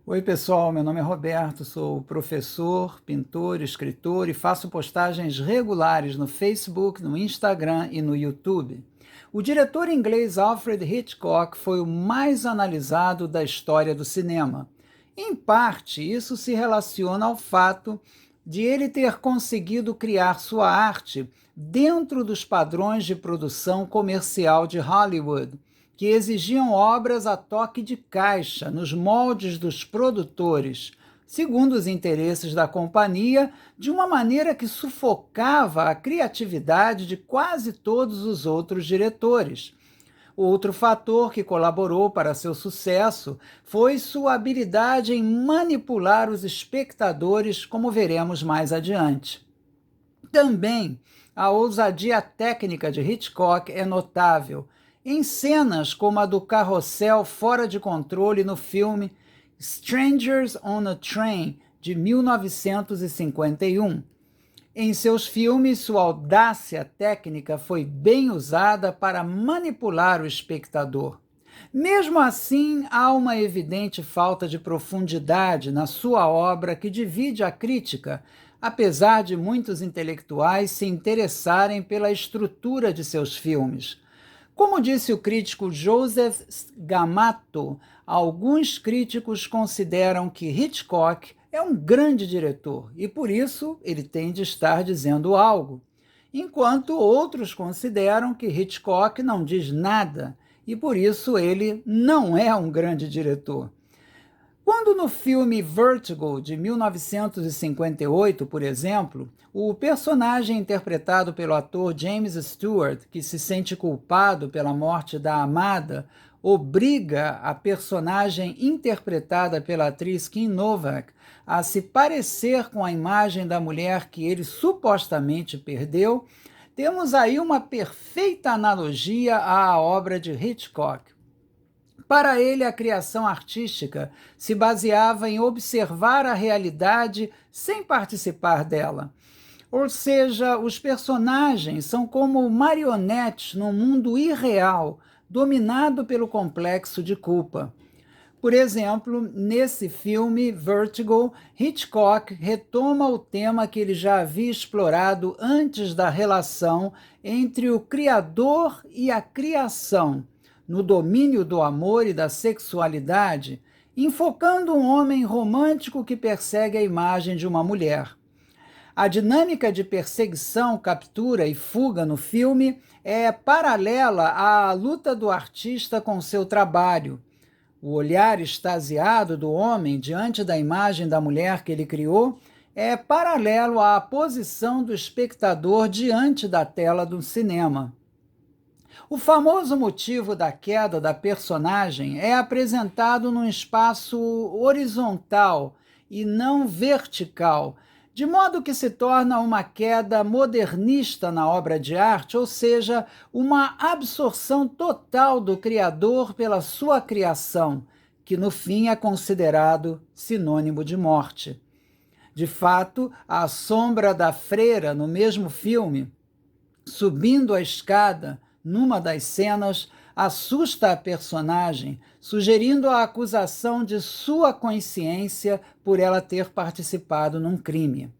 Oi, pessoal, meu nome é Roberto, sou professor, pintor, escritor e faço postagens regulares no Facebook, no Instagram e no YouTube. O diretor inglês Alfred Hitchcock foi o mais analisado da história do cinema. Em parte, isso se relaciona ao fato de ele ter conseguido criar sua arte dentro dos padrões de produção comercial de Hollywood, que exigiam obras a toque de caixa, nos moldes dos produtores, segundo os interesses da companhia, de uma maneira que sufocava a criatividade de quase todos os outros diretores. Outro fator que colaborou para seu sucesso foi sua habilidade em manipular os espectadores, como veremos mais adiante. Também a ousadia técnica de Hitchcock é notável, em cenas como a do carrossel fora de controle no filme Strangers on a Train, de 1951. Em seus filmes, sua audácia técnica foi bem usada para manipular o espectador. Mesmo assim, há uma evidente falta de profundidade na sua obra que divide a crítica, apesar de muitos intelectuais se interessarem pela estrutura de seus filmes. Como disse o crítico Joseph Gamato, alguns críticos consideram que Hitchcock é um grande diretor e por isso ele tem de estar dizendo algo, enquanto outros consideram que Hitchcock não diz nada e por isso ele não é um grande diretor. Quando no filme Vertigo, de 1958, por exemplo, o personagem interpretado pelo ator James Stewart, que se sente culpado pela morte da amada, obriga a personagem interpretada pela atriz Kim Novak a se parecer com a imagem da mulher que ele supostamente perdeu, temos aí uma perfeita analogia à obra de Hitchcock. Para ele, a criação artística se baseava em observar a realidade sem participar dela. Ou seja, os personagens são como marionetes num mundo irreal, dominado pelo complexo de culpa. Por exemplo, nesse filme, Vertigo, Hitchcock retoma o tema que ele já havia explorado antes da relação entre o criador e a criação, no domínio do amor e da sexualidade, enfocando um homem romântico que persegue a imagem de uma mulher. A dinâmica de perseguição, captura e fuga no filme é paralela à luta do artista com seu trabalho. O olhar extasiado do homem diante da imagem da mulher que ele criou é paralelo à posição do espectador diante da tela do cinema. O famoso motivo da queda da personagem é apresentado num espaço horizontal e não vertical, de modo que se torna uma queda modernista na obra de arte, ou seja, uma absorção total do criador pela sua criação, que no fim é considerado sinônimo de morte. De fato, a sombra da freira no mesmo filme, subindo a escada, numa das cenas, assusta a personagem, sugerindo a acusação de sua consciência por ela ter participado num crime.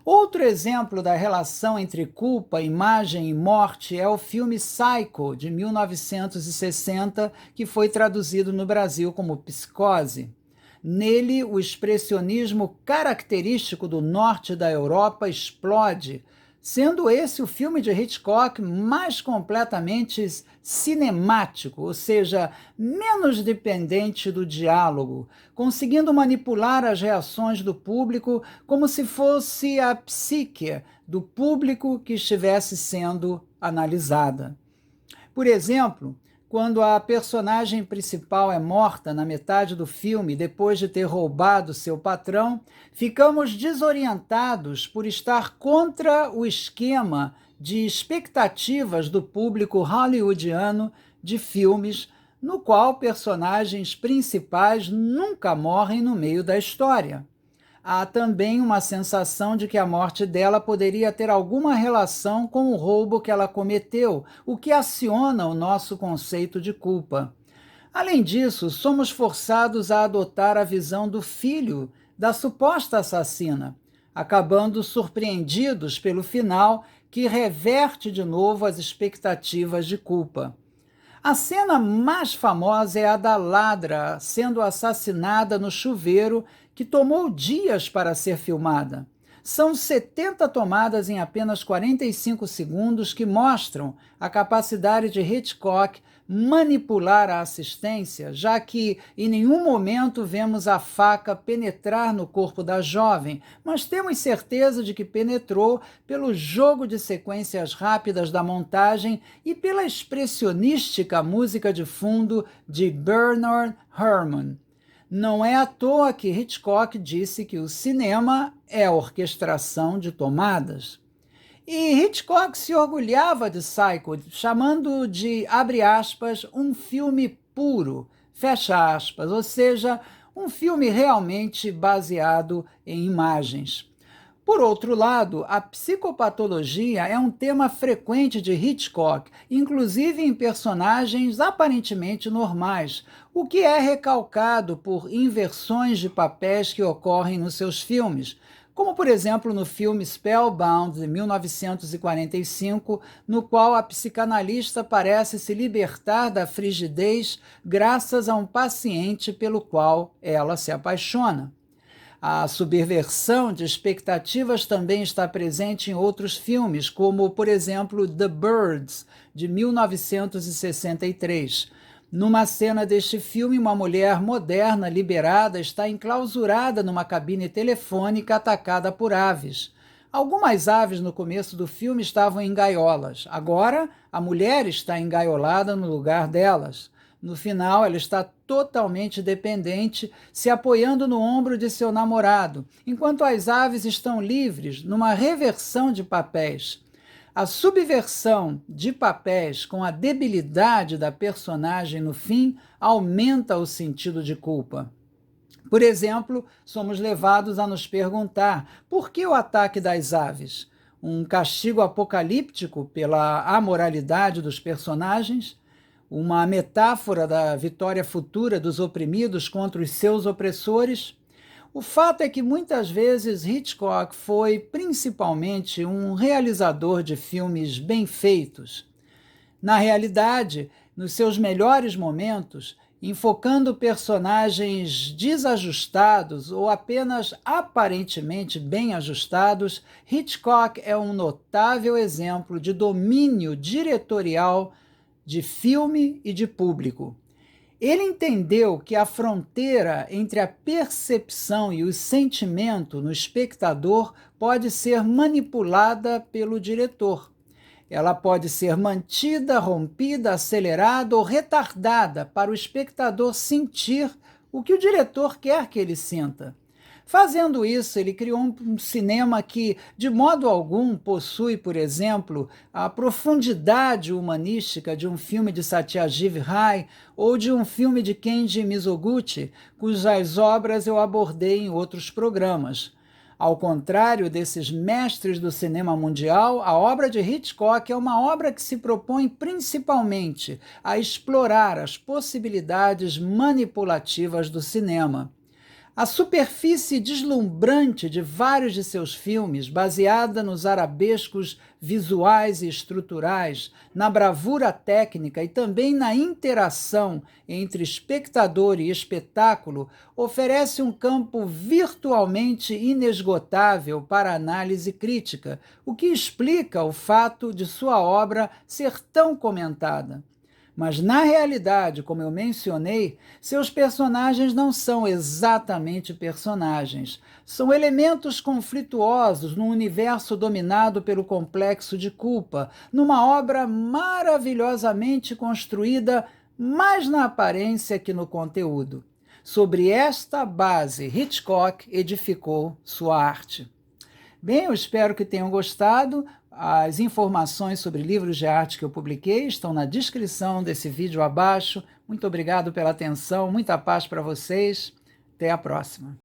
Outro exemplo da relação entre culpa, imagem e morte é o filme Psycho, de 1960, que foi traduzido no Brasil como Psicose. Nele, o expressionismo característico do norte da Europa explode, sendo esse o filme de Hitchcock mais completamente cinemático, ou seja, menos dependente do diálogo, conseguindo manipular as reações do público como se fosse a psique do público que estivesse sendo analisada. Por exemplo, quando a personagem principal é morta na metade do filme depois de ter roubado seu patrão, ficamos desorientados por estar contra o esquema de expectativas do público hollywoodiano de filmes, no qual personagens principais nunca morrem no meio da história. Há também uma sensação de que a morte dela poderia ter alguma relação com o roubo que ela cometeu, o que aciona o nosso conceito de culpa. Além disso, somos forçados a adotar a visão do filho da suposta assassina, acabando surpreendidos pelo final que reverte de novo as expectativas de culpa. A cena mais famosa é a da ladra sendo assassinada no chuveiro, que tomou dias para ser filmada. São 70 tomadas em apenas 45 segundos que mostram a capacidade de Hitchcock manipular a assistência, já que em nenhum momento vemos a faca penetrar no corpo da jovem, mas temos certeza de que penetrou pelo jogo de sequências rápidas da montagem e pela expressionística música de fundo de Bernard Herrmann. Não é à toa que Hitchcock disse que o cinema é a orquestração de tomadas. E Hitchcock se orgulhava de Psycho, chamando de, abre aspas, um filme puro, fecha aspas, ou seja, um filme realmente baseado em imagens. Por outro lado, a psicopatologia é um tema frequente de Hitchcock, inclusive em personagens aparentemente normais, o que é recalcado por inversões de papéis que ocorrem nos seus filmes, como por exemplo no filme Spellbound, de 1945, no qual a psicanalista parece se libertar da frigidez graças a um paciente pelo qual ela se apaixona. A subversão de expectativas também está presente em outros filmes, como, por exemplo, The Birds, de 1963. Numa cena deste filme, uma mulher moderna, liberada, está enclausurada numa cabine telefônica atacada por aves. Algumas aves no começo do filme estavam em gaiolas. Agora, a mulher está engaiolada no lugar delas. No final, ela está totalmente dependente, se apoiando no ombro de seu namorado, enquanto as aves estão livres, numa reversão de papéis. A subversão de papéis com a debilidade da personagem no fim aumenta o sentido de culpa. Por exemplo, somos levados a nos perguntar por que o ataque das aves? Um castigo apocalíptico pela amoralidade dos personagens? Uma metáfora da vitória futura dos oprimidos contra os seus opressores? O fato é que muitas vezes Hitchcock foi principalmente um realizador de filmes bem feitos. Na realidade, nos seus melhores momentos, enfocando personagens desajustados ou apenas aparentemente bem ajustados, Hitchcock é um notável exemplo de domínio diretorial de filme e de público. Ele entendeu que a fronteira entre a percepção e o sentimento no espectador pode ser manipulada pelo diretor. Ela pode ser mantida, rompida, acelerada ou retardada para o espectador sentir o que o diretor quer que ele sinta. Fazendo isso, ele criou um cinema que, de modo algum, possui, por exemplo, a profundidade humanística de um filme de Satyajit Ray ou de um filme de Kenji Mizoguchi, cujas obras eu abordei em outros programas. Ao contrário desses mestres do cinema mundial, a obra de Hitchcock é uma obra que se propõe principalmente a explorar as possibilidades manipulativas do cinema. A superfície deslumbrante de vários de seus filmes, baseada nos arabescos visuais e estruturais, na bravura técnica e também na interação entre espectador e espetáculo, oferece um campo virtualmente inesgotável para análise crítica, o que explica o fato de sua obra ser tão comentada. Mas, na realidade, como eu mencionei, seus personagens não são exatamente personagens. São elementos conflituosos num universo dominado pelo complexo de culpa, numa obra maravilhosamente construída mais na aparência que no conteúdo. Sobre esta base, Hitchcock edificou sua arte. Bem, eu espero que tenham gostado. As informações sobre livros de arte que eu publiquei estão na descrição desse vídeo abaixo. Muito obrigado pela atenção, muita paz para vocês. Até a próxima.